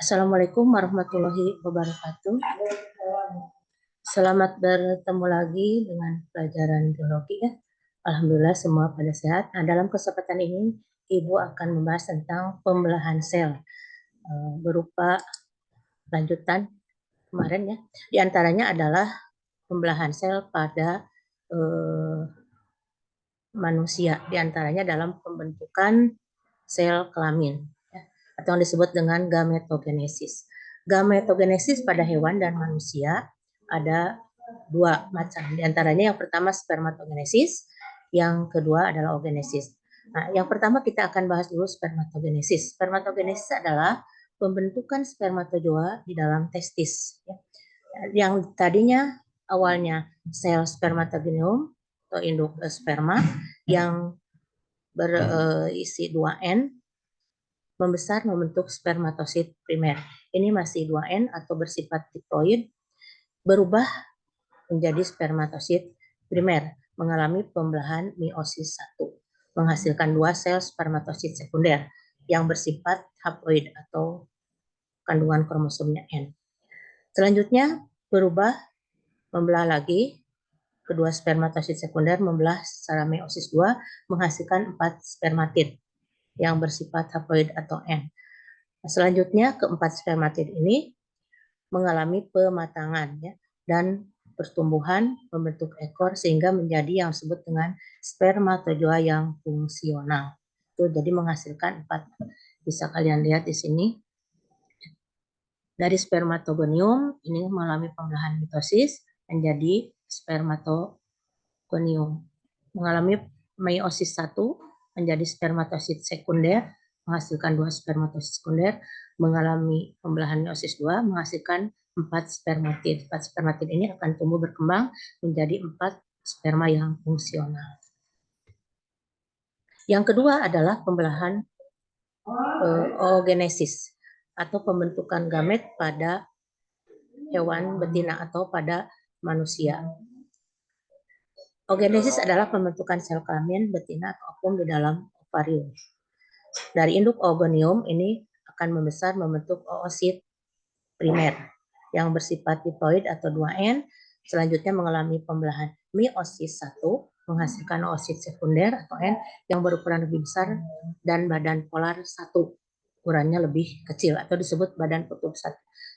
Assalamualaikum warahmatullahi wabarakatuh. Selamat bertemu lagi dengan pelajaran biologi ya. Alhamdulillah semua pada sehat. Nah, dalam kesempatan ini Ibu akan membahas tentang pembelahan sel berupa lanjutan kemarin ya. Di antaranya adalah pembelahan sel pada manusia, di antaranya dalam pembentukan sel kelamin ya, atau yang disebut dengan gametogenesis. Gametogenesis pada hewan dan manusia ada dua macam. Di antaranya yang pertama spermatogenesis, yang kedua adalah oogenesis. Nah, yang pertama kita akan bahas dulu spermatogenesis. Spermatogenesis adalah pembentukan spermatozoa di dalam testis. Ya. Yang tadinya awalnya sel spermatogeneum atau induk sperma yang berisi 2N membesar membentuk spermatosit primer. Ini masih 2N atau bersifat diploid, berubah menjadi spermatosit primer, mengalami pembelahan meiosis 1, menghasilkan 2 sel spermatosit sekunder yang bersifat haploid atau kandungan kromosomnya N. Selanjutnya berubah membelah lagi, kedua spermatosit sekunder membelah secara meiosis 2 menghasilkan 4 spermatid yang bersifat haploid atau N. Selanjutnya keempat spermatid ini mengalami pematangan ya, dan pertumbuhan membentuk ekor sehingga menjadi yang disebut dengan spermatozoa yang fungsional. Itu jadi menghasilkan 4. Bisa kalian lihat di sini. Dari spermatogonium ini mengalami pembelahan mitosis menjadi spermatogonium. Mengalami meiosis 1 menjadi spermatosit sekunder menghasilkan 2 spermatosit sekunder, mengalami pembelahan meiosis 2 menghasilkan 4 spermatid. 4 spermatid ini akan tumbuh berkembang menjadi 4 sperma yang fungsional. Yang kedua adalah pembelahan oogenesis atau pembentukan gamet pada hewan betina atau pada manusia. Oogenesis adalah pembentukan sel kelamin betina atau ovum di dalam ovarium. Dari induk oogonium ini akan membesar membentuk oosit primer yang bersifat diploid atau 2N. Selanjutnya mengalami pembelahan meiosis 1 menghasilkan oosit sekunder atau N yang berukuran lebih besar dan badan polar 1 ukurannya lebih kecil atau disebut badan kutub 1.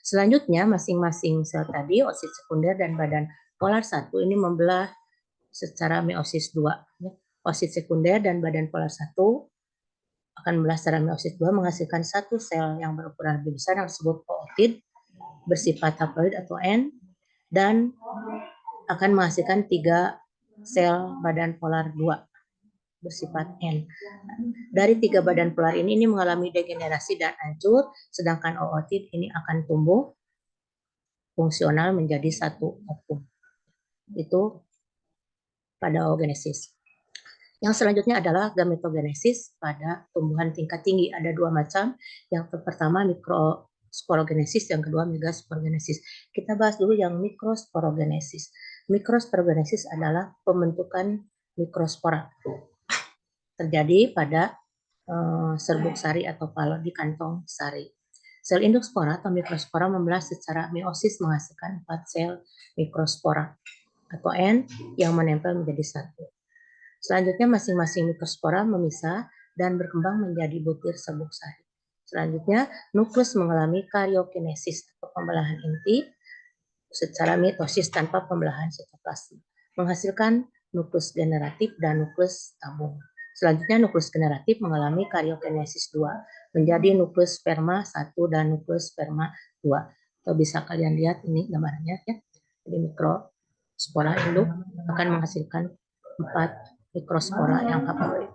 Selanjutnya masing-masing sel tadi oosit sekunder dan badan polar 1 ini membelah secara meiosis 2. Oosit sekunder dan badan polar 1 akan membelah secara meiosis 2 menghasilkan 1 sel yang berukuran lebih besar yang disebut ootid bersifat haploid atau N dan akan menghasilkan 3 sel badan polar 2 bersifat N. Dari 3 badan polar ini mengalami degenerasi dan hancur, sedangkan ootid ini akan tumbuh fungsional menjadi 1 ovum. Itu pada oogenesis. Yang selanjutnya adalah gametogenesis pada tumbuhan tingkat tinggi. Ada 2 macam. Yang pertama mikrosporogenesis, yang kedua megasporogenesis. Kita bahas dulu yang mikrosporogenesis. Mikrosporogenesis adalah pembentukan mikrospora. Terjadi pada serbuk sari atau pala di kantong sari. Sel induk spora atau mikrospora membelah secara meiosis menghasilkan 4 sel mikrospora atau N yang menempel menjadi 1. Selanjutnya masing-masing mikrospora memisah dan berkembang menjadi butir serbuk sari. Selanjutnya nuklus mengalami karyokinesis atau pembelahan inti secara mitosis tanpa pembelahan sitoplasma, menghasilkan nuklus generatif dan nuklus tabung. Selanjutnya nuklus generatif mengalami karyokinesis 2 menjadi nuklus sperma 1 dan nuklus sperma 2. Atau bisa kalian lihat ini gambarnya ya. Jadi mikrospora induk akan menghasilkan 4 mikrospora yang haploid.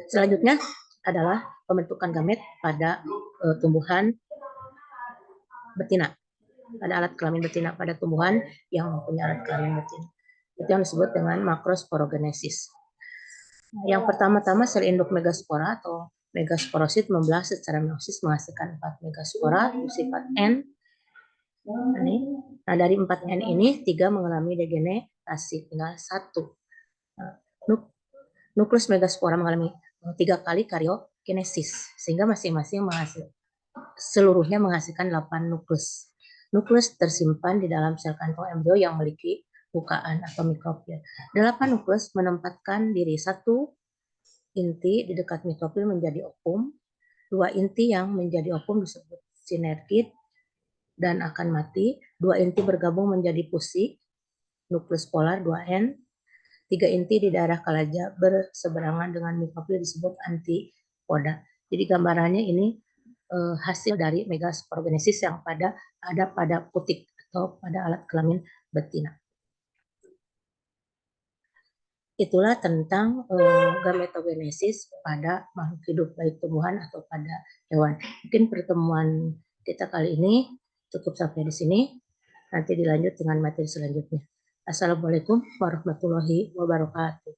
Selanjutnya adalah pembentukan gamet pada tumbuhan betina, pada alat kelamin betina, pada tumbuhan yang mempunyai alat kelamin betina. Itu yang disebut dengan makrosporogenesis. Yang pertama-tama sel induk megaspora atau megasporosit membelah secara meiosis menghasilkan 4 megaspora bersifat N. Nah, dari 4N ini 3 mengalami degenerasi, tinggal 1. Nuklus megaspora mengalami 3 kali karyokinesis sehingga masing-masing menghasilkan seluruhnya menghasilkan 8 nukleus. Nukleus tersimpan di dalam sel kantong embrio yang memiliki bukaan atau mikrofil. 8 nukleus menempatkan diri satu inti di dekat mikrofil menjadi opum, 2 inti yang menjadi opum disebut sinergid dan akan mati, 2 inti bergabung menjadi pusi, nukleus polar 2N, 3 inti di daerah kalaja berseberangan dengan mikrofil disebut antipoda. Jadi gambarannya ini hasil dari megasporogenesis yang ada pada putik atau pada alat kelamin betina. Itulah tentang gametogenesis pada makhluk hidup, baik tumbuhan atau pada hewan. Mungkin pertemuan kita kali ini cukup sampai di sini. Nanti dilanjut dengan materi selanjutnya. Assalamualaikum warahmatullahi wabarakatuh.